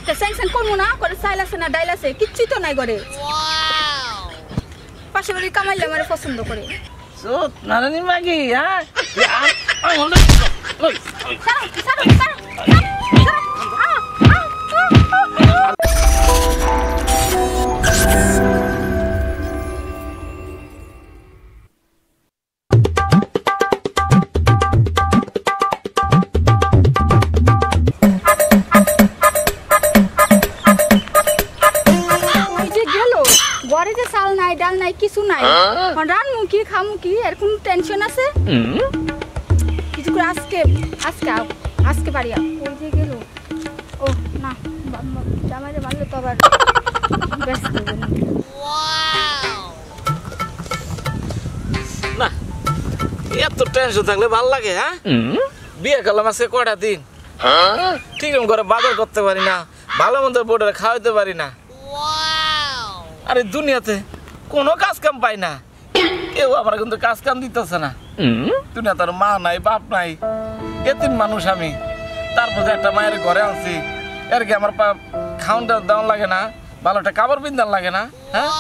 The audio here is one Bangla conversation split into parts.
তা স্যাংশন করবো না করে চাইল আছে না ডাইল আছে কিচ্ছুই তো নাই করে পাশে বাড়ি কামাইলে আমার পছন্দ করে সত নারানি মাগি হ্যাঁ ডাল নাই কিছু নাই রান্নু কি খামু কি এর কোন টেনশন আছে কিছু করে আজকে আজকে আজকে বাড়িয়া ওই যে গেল ও না জামাইরে মারলে তো আবার ব্যস্ত হবে না এত টেনশন থাকলে ভালো লাগে হ্যাঁ বিয়ে করলাম আজকে কয়টা দিন ঠিক করে বাজার করতে পারি না ভালো মন্দ বোর্ডে খাওয়াইতে পারি না আরে দুনিয়াতে কোনো কাজ কাম পাই না কেউ আমার কিন্তু কাজ কাম দিতেছে না দুনিয়া তার মা নাই বাপ নাই এতিম মানুষ আমি তারপরে একটা মায়ের ঘরে আনছি এর কি আমার খাওয়ানটা দেওয়া লাগে না ভালো একটা কাপড় পিন্ধান লাগে না হ্যাঁ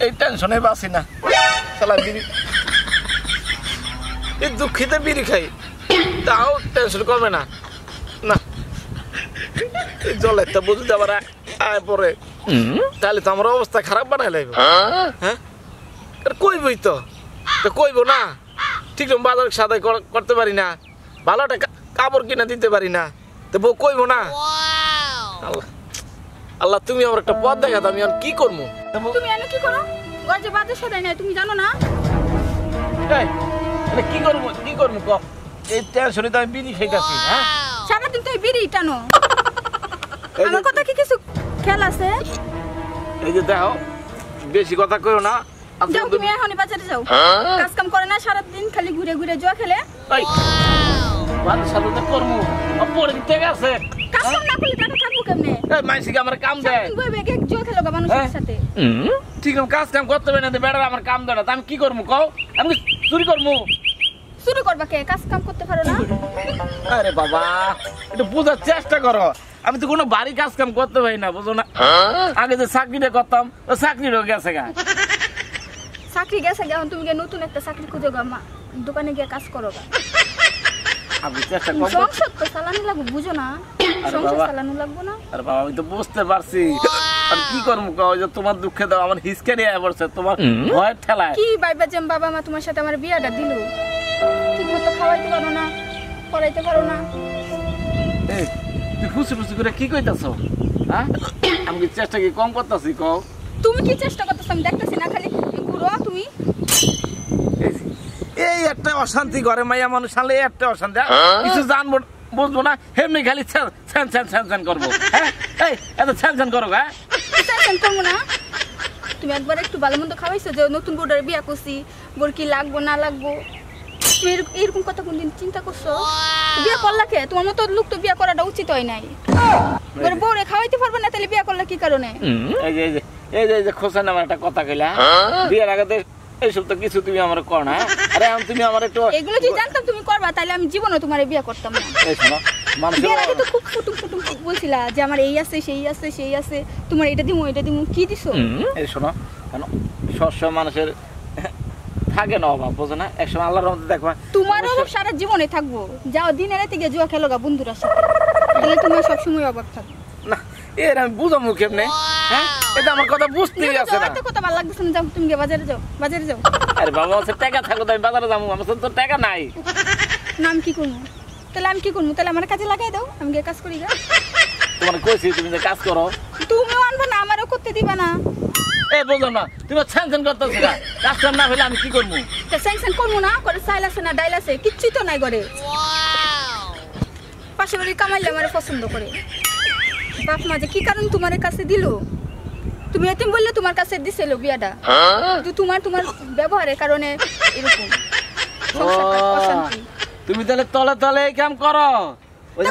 এই টেনশনে বাঁচি না সালা বিড়ি এই দুঃখিতে বিড়ি খাই তাও টেনশন করবে না না এই জলের তা বুঝতে আবার আয় পরে তাহলে তো আমার অবস্থা খারাপ বানাই লাগবে হ্যাঁ কইবই তো কইব না ঠিক বাজার সাদাই করতে পারি না ভালো একটা কাপড় কিনে দিতে পারি না তো বউ কইব না আল্লাহ আল্লাহ তুমি আমার একটা পথ দেখাতো আমি কি করবো তুমি এনে কি করো গর্জে বাজার সাদাই নাই তুমি জানো না কি করবো ক এই টেনশনে তো আমি বিড়ি খাইতাছি হ্যাঁ সারাদিন তো বিড়ি টানো আমার কথা কি কিছু খেয়াল আছে এই যে দেখো বেশি কথা কইও না যাও তুমি এখনই বাজারে যাও কাজ কাম করে না সারাদিন খালি ঘুরে ঘুরে জুয়া খেলে এই বাজার সাথে করমু পরে দিতে গেছে কাজ কাম না করলে টাকা থাকবো কেমনে এই মাইসিকে আমার কাম দেয় তুমি বইবে এক জুয়া খেলো মানুষের সাথে ঠিক আছে কাজ কাম করতে হবে না বেড়া আমার কাম দেয় না আমি কি করবো কও আমি চুরি করবো শুরু করবা কে কাজ কাম করতে পারো না আরে বাবা একটু বোঝার চেষ্টা করো আমি তো কোনো বাড়ি কাজ কাম করতে পারি না বুঝো না আগে যে চাকরিটা করতাম ও চাকরিরও গেছে গা চাকরি গেছে এখন তুমি গিয়ে নতুন একটা চাকরি খুঁজো গা দোকানে গিয়ে কাজ করো গা আমি চেষ্টা করব সংসার তো চালানো লাগবে বুঝো না সংসার চালানো লাগবে না আরে বাবা আমি তো বুঝতে পারছি আমি কি করব কও যে তোমার দুঃখে দাও আমার হিসকেরি আয় পড়ছে তোমার ভয় ঠেলায় কি ভাইবা যে বাবা মা তোমার সাথে আমার বিয়াটা দিল ঠিক মতো খাওয়াইতে পারো না পড়াইতে পারো না এই তুই খুশি খুশি করে কি কইতাছ হ্যাঁ আমি কি চেষ্টা কি কম করতেছি কও তুমি কি চেষ্টা করতেছ আমি দেখতেছি না খালি ঘুরো তুমি এই একটা অশান্তি ঘরে মাইয়া মানুষ আনলে একটা অশান্তি কিছু জানবো বুঝবো না এমনি খালি ছ্যান ছ্যান ছ্যান ছ্যান করবো হ্যাঁ এই এত ছ্যান ছ্যান করো হ্যাঁ ছ্যান করবো না তুমি একবার একটু ভালো মন্দ খাওয়াইছো যে নতুন বোর্ডের বিয়া করছি বোর কি লাগবো না লাগবো তুমি এরকম কথা কোনদিন চিন্তা করছো বিয়া করলা কে তোমার মতো লোক তো বিয়া করাটা উচিত হয় নাই বউরে খাওয়াইতে পারবে না তাহলে বিয়া করলা কি কারণে এই যে খোসা নামে একটা কথা কইলা বিয়ের আগে এইসব তো কিছু তুমি আমার কর না আরে আমি তুমি আমার একটু এগুলো যদি জানতাম তুমি করবা তাহলে আমি জীবনে তোমার বিয়ে করতাম না এই শোনো বিয়ের আগে তো খুব ফুটুম ফুটুম বলছিলা যে আমার এই আছে সেই আছে তোমার এটা দিমু কি দিছো এই শোনো কেন সবসময় মানুষের থাকে না অভাব বোঝো না একসময় আল্লাহর রহমতে দেখবা তোমার অভাব সারা জীবনে থাকবো যাও দিনে রাতে গিয়ে জুয়া খেলো গা বন্ধুরা সাথে তাহলে তোমার সবসময় অভাব থাকবে না এর আমি বুঝামু কেমনে হ্যাঁ এটা আমার কথা বুঝতেই আছে না এত কথা ভালো লাগতেছে না যাও তুমি গিয়ে বাজারে যাও আরে বাবা আছে টাকা থাকো আমি বাজারে যাবো আমার তো টাকা নাই নাম কি করবো তাহলে আমি কি করবো তাহলে আমার কাজে লাগাই দাও আমি গিয়ে কাজ করি গা তোমার কইছি তুমি যে কাজ করো তুমিও আনবা না আমারও করতে দিবা না এই বুঝো না তুমি স্যাংশন করতেছ না কাজ কাম না হলে আমি কি করবো তো স্যাংশন করবো না করে চাইল আছে না ডাইল আছে কিচ্ছুই তো নাই করে পাশে বাড়ি কামাইলে আমার পছন্দ করে বাপ মা যে কি কারণ তোমার কাছে দিল তুমি এতিম বললে তোমার কাছে দিছিল বিয়াটা কিন্তু তোমার ব্যবহারের কারণে এরকম তুমি তাহলে তলে তলে এই কাম করো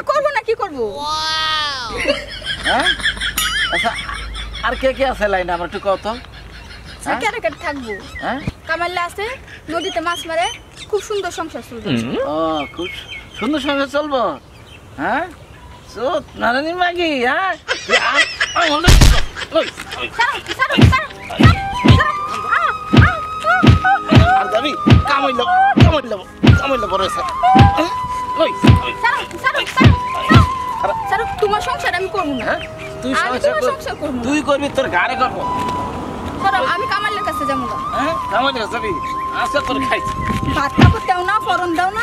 করবো না কি করবো হ্যাঁ আচ্ছা আর কে আছে লাইন আমার একটু কত থাকবো কামাইলে আছে নদীতে মাছ মারে খুব সুন্দর সংসার চলবে ও খুব সুন্দর সংসার চলবো হ্যাঁ সুত নারানি মাগি হ্যাঁ আর দাবি কামাইল বড় তোমার সংসার আমি করবো না। তুই আমি তোমার সংসার করবো না। তুই করবি তোর গাড়ি করবো আমি কামালের কাছে যাবো না। হ্যাঁ কামাইল যাবি আচ্ছা তোর খাইছি ভাত কাপড় দাও না, ফরন দাও না।